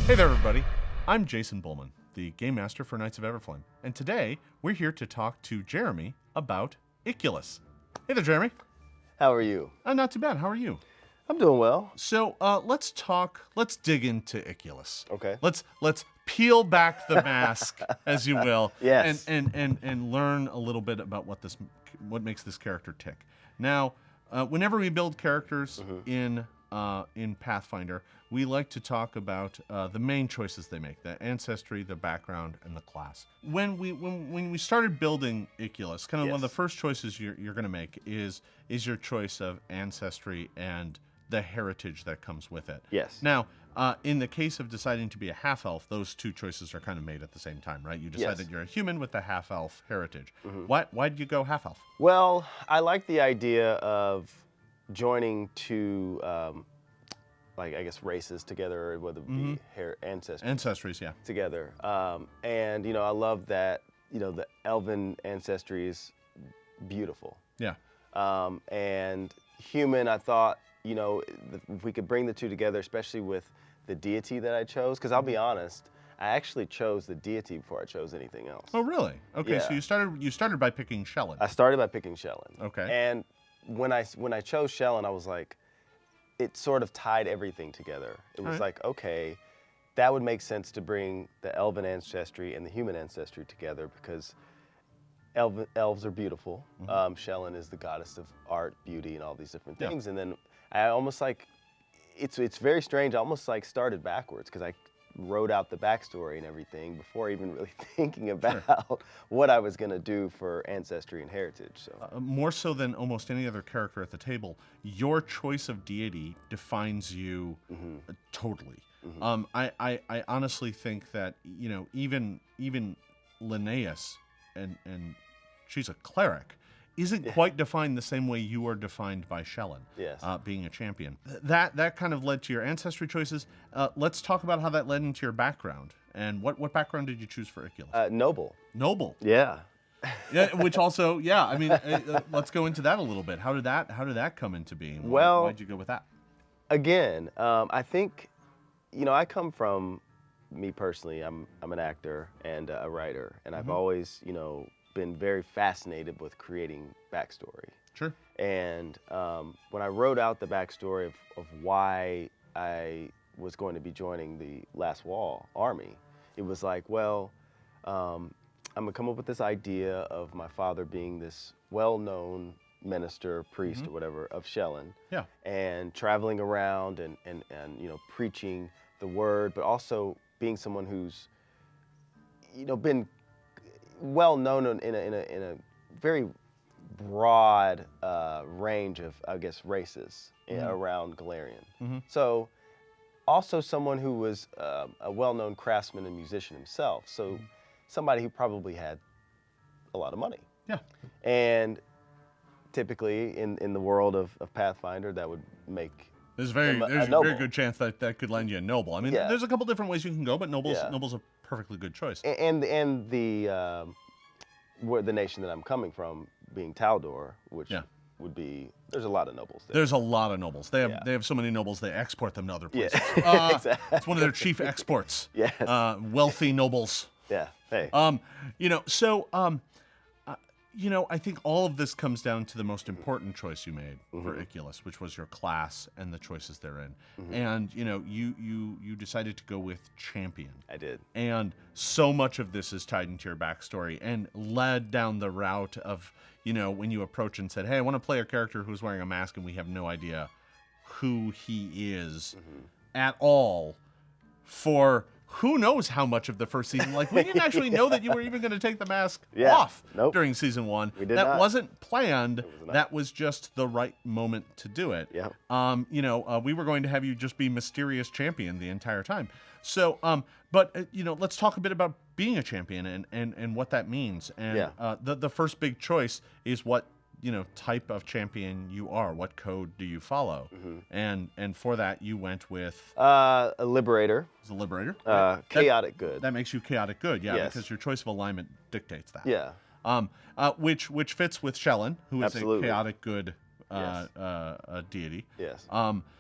Hey there, everybody. I'm Jason Bulmahn, the Game Master for Knights of Everflame, and today we're here to talk to Jeremy about Ikyulys. Hey there, Jeremy. How are you? Not too bad. How are you? I'm doing well. So let's dig into Ikyulys. Okay. Let's peel back the mask, as you will, Yes. and learn a little bit about what makes this character tick. Now, whenever we build characters in Pathfinder, we like to talk about the main choices they make: the ancestry, the background, and the class. When we started building Ikyulys, kind of one of the first choices you're going to make is your choice of ancestry and the heritage that comes with it. Yes. Now, in the case of deciding to be a half-elf, those two choices are kind of made at the same time, right? You decide that you're a human with the half-elf heritage. Why did you go half-elf? Well, I like the idea of joining two, I guess, races together, or whether it be Ancestries, yeah. together. And, I love that, the elven ancestry is beautiful. Yeah. And human, I thought, if we could bring the two together, especially with the deity that I chose, because I'll be honest, I actually chose the deity before I chose anything else. Oh, really? Okay, Yeah. so you started by picking Shelyn. I started by picking Shelyn. Okay. And when I chose Shelyn, I was like, it sort of tied everything together. It was like, okay, that would make sense to bring the elven ancestry and the human ancestry together, because elves are beautiful. Shelyn is the goddess of art, beauty, and all these different things. And then I almost it's very strange. I almost started backwards, because I wrote out the backstory and everything before even really thinking about what I was going to do for ancestry and heritage. So more so than almost any other character at the table, your choice of deity defines you totally. I honestly think that even Linnaeus, and she's a cleric, isn't quite defined the same way you are defined by Shelyn, being a champion. That kind of led to your ancestry choices. Let's talk about how that led into your background. And what background did you choose for Ikyulys? Noble. Noble. Yeah. Yeah, which also, I mean, let's go into that a little bit. How did that come into being? Why'd you go with that? Again, I think, I come from, me personally, I'm an actor and a writer, and I've always, been very fascinated with creating backstory. Sure. And when I wrote out the backstory of why I was going to be joining the Lastwall army, it was like, well, I'm gonna come up with this idea of my father being this well-known minister, priest, or whatever, of Shelyn. Yeah. And traveling around and preaching the word, but also being someone who's, been well known in a very broad range of, I guess, races around Galarian. So also someone who was a well-known craftsman and musician himself. So somebody who probably had a lot of money. Yeah. And typically in the world of Pathfinder, that would make there's a very good chance that could land you a noble. I mean, there's a couple different ways you can go, but noble's a perfectly good choice. And the where the nation that I'm coming from, being Taldor, which would be, there's a lot of nobles there. There's a lot of nobles. They have so many nobles they export them to other places. Exactly. It's one of their chief exports. Yes. Wealthy nobles. Yeah. Hey. I think all of this comes down to the most important choice you made for Ikyulys, which was your class and the choices therein. And you decided to go with champion. I did. And so much of this is tied into your backstory and led down the route of, when you approach and said, hey, I want to play a character who's wearing a mask and we have no idea who he is at all for who knows how much of the first season. Like, we didn't actually know that you were even going to take the mask off during season 1. That wasn't planned. That was just the right moment to do it. Yeah. We were going to have you just be mysterious champion the entire time. So, let's talk a bit about being a champion and what that means. And the first big choice is what type of champion you are. What code do you follow? And for that, you went with a liberator. It's a liberator. Chaotic good. That makes you chaotic good, Yes. because your choice of alignment dictates that. Yeah. Which fits with Shelyn, who is Absolutely. a chaotic good deity. Yes.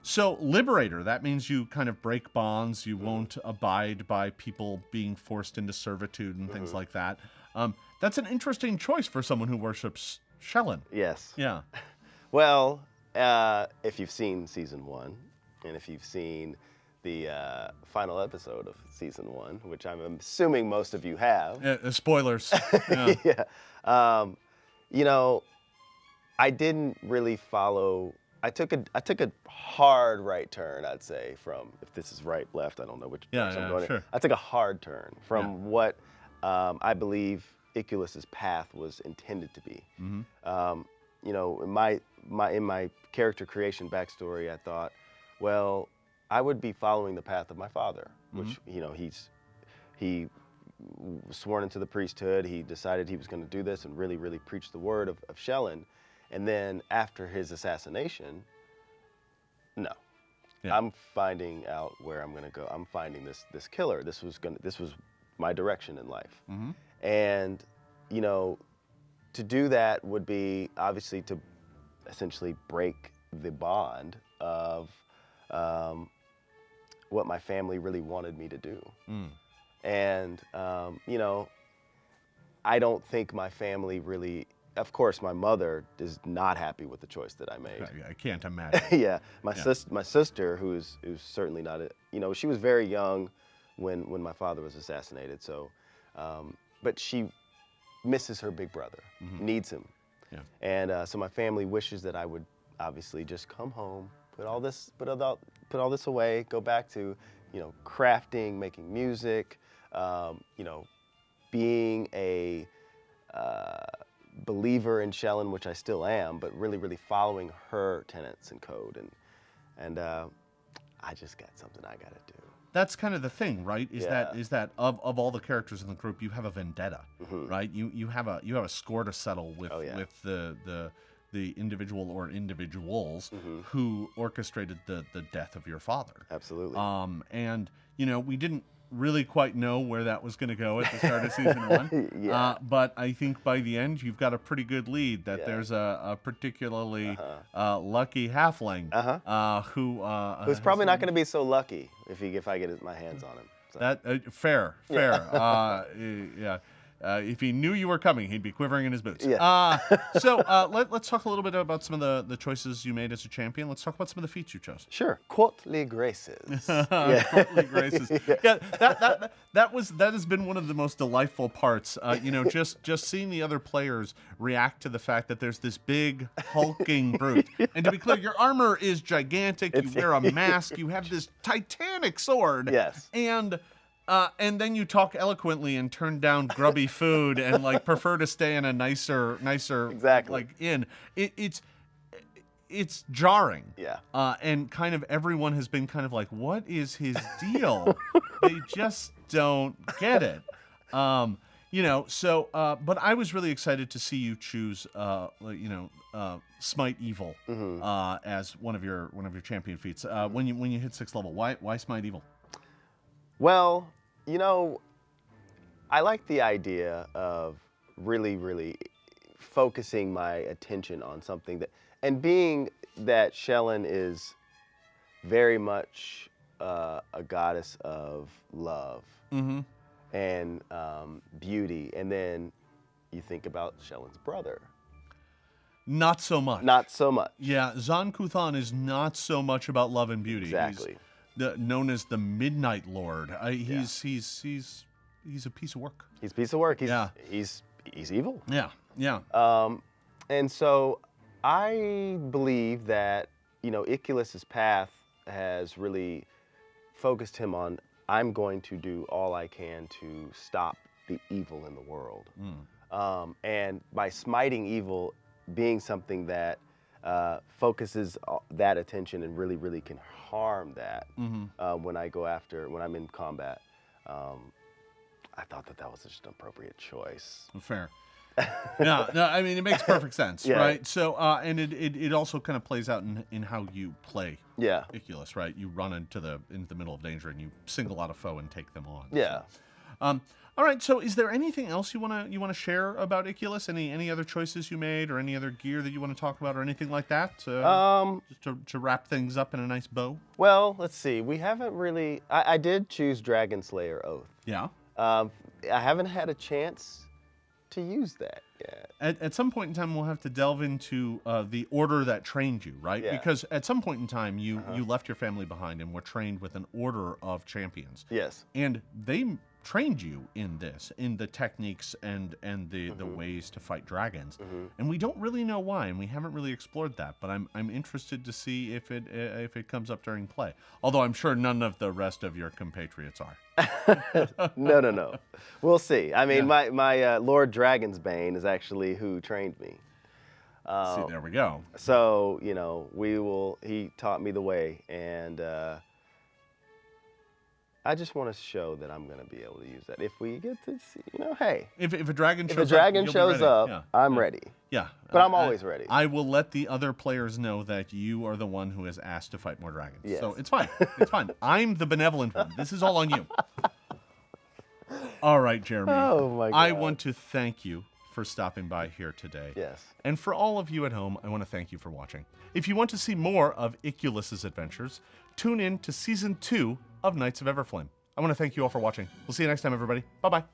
So liberator, that means you kind of break bonds. You won't abide by people being forced into servitude and things like that. That's an interesting choice for someone who worships Shellen. Yes. Yeah. Well, if you've seen season 1, and if you've seen the final episode of season 1, which I'm assuming most of you have. Spoilers. Yeah. Yeah. You know, I didn't really follow. I took a hard right turn, I'd say, from, if this is right, left, I don't know which direction I'm going. Sure. I took a hard turn from what I believe Ikyulys' path was intended to be. You know, in my character creation backstory, I thought, well, I would be following the path of my father, which, you know, he was sworn into the priesthood. He decided he was going to do this and really, really preach the word of Shellen. And then after his assassination, no. Yeah. I'm finding out where I'm going to go. I'm finding this killer. This was my direction in life. And, you know, to do that would be obviously to essentially break the bond of what my family really wanted me to do. And, you know, I don't think my family really, of course, my mother is not happy with the choice that I made. I can't imagine. Yeah, my sister, who's certainly not, you know, she was very young when my father was assassinated. So, but she misses her big brother, needs him. Yeah. And so my family wishes that I would obviously just come home, put all this away, go back to, you know, crafting, making music, you know, being a believer in Shellen, which I still am, but really, really following her tenets and code. And I just got something I got to do. That's kind of the thing, right? Is that of all the characters in the group, you have a vendetta, right? You have a score to settle with with the individual or individuals who orchestrated the death of your father. Absolutely. And you know, we didn't really quite know where that was going to go at the start of season 1. But I think by the end, you've got a pretty good lead that there's a particularly lucky halfling who's probably not going to be so lucky if I get my hands on him. So. That fair. Yeah. If he knew you were coming, he'd be quivering in his boots. Yeah. So let's talk a little bit about some of the choices you made as a champion. Let's talk about some of the feats you chose. Sure. Courtly graces. Courtly graces. Yeah, that has been one of the most delightful parts. You know, just seeing the other players react to the fact that there's this big hulking brute. And to be clear, your armor is gigantic. You wear a mask. You have this titanic sword. Yes. And then you talk eloquently and turn down grubby food and like prefer to stay in a nicer exactly. like inn. It's jarring. Yeah. And kind of everyone has been kind of like, what is his deal? They just don't get it. You know, so but I was really excited to see you choose Smite Evil as one of your champion feats. When you hit 6th level, why Smite Evil? Well, you know, I like the idea of really, really focusing my attention on something and being that Shellen is very much a goddess of love and beauty, and then you think about Shellen's brother. Not so much. Not so much. Yeah, Zan Kuthan is not so much about love and beauty. Exactly. Known as the Midnight Lord. He's a piece of work. He's a piece of work. He's evil. Yeah. And so I believe that, you know, Ikyulys' path has really focused him on, I'm going to do all I can to stop the evil in the world. And by smiting evil being something that focuses that attention and really, really can harm that when I'm in combat. I thought that was just an appropriate choice. Fair. No, I mean, it makes perfect sense, right? So, and it also kind of plays out in how you play Ikyulys, right? You run into the middle of danger and you single out a foe and take them on. Yeah. All right. So, is there anything else you wanna share about Ikyulys? Any other choices you made, or any other gear that you want to talk about, or anything like that? Just to wrap things up in a nice bow. Well, let's see. We haven't really. I did choose Dragon Slayer Oath. Yeah. I haven't had a chance to use that yet. At some point in time, we'll have to delve into the order that trained you, right? Yeah. Because at some point in time, you left your family behind and were trained with an order of champions. Yes. And they trained you in this, in the techniques and the ways to fight dragons. And we don't really know why, and we haven't really explored that. But I'm interested to see if it comes up during play. Although I'm sure none of the rest of your compatriots are. No. We'll see. I mean, my Lord Dragonsbane is actually who trained me. See, there we go. So, he taught me the way, and I just want to show that I'm going to be able to use that. If we get to see, hey. If a dragon shows up, yeah. I'm ready. Yeah. But I'm always ready. I will let the other players know that you are the one who has asked to fight more dragons. Yes. So it's fine. It's fine. I'm the benevolent one. This is all on you. All right, Jeremy. Oh, my God. I want to thank you for stopping by here today. Yes. And for all of you at home, I want to thank you for watching. If you want to see more of Ikyulys' adventures, tune in to Season 2 of Knights of Everflame. I want to thank you all for watching. We'll see you next time, everybody. Bye-bye.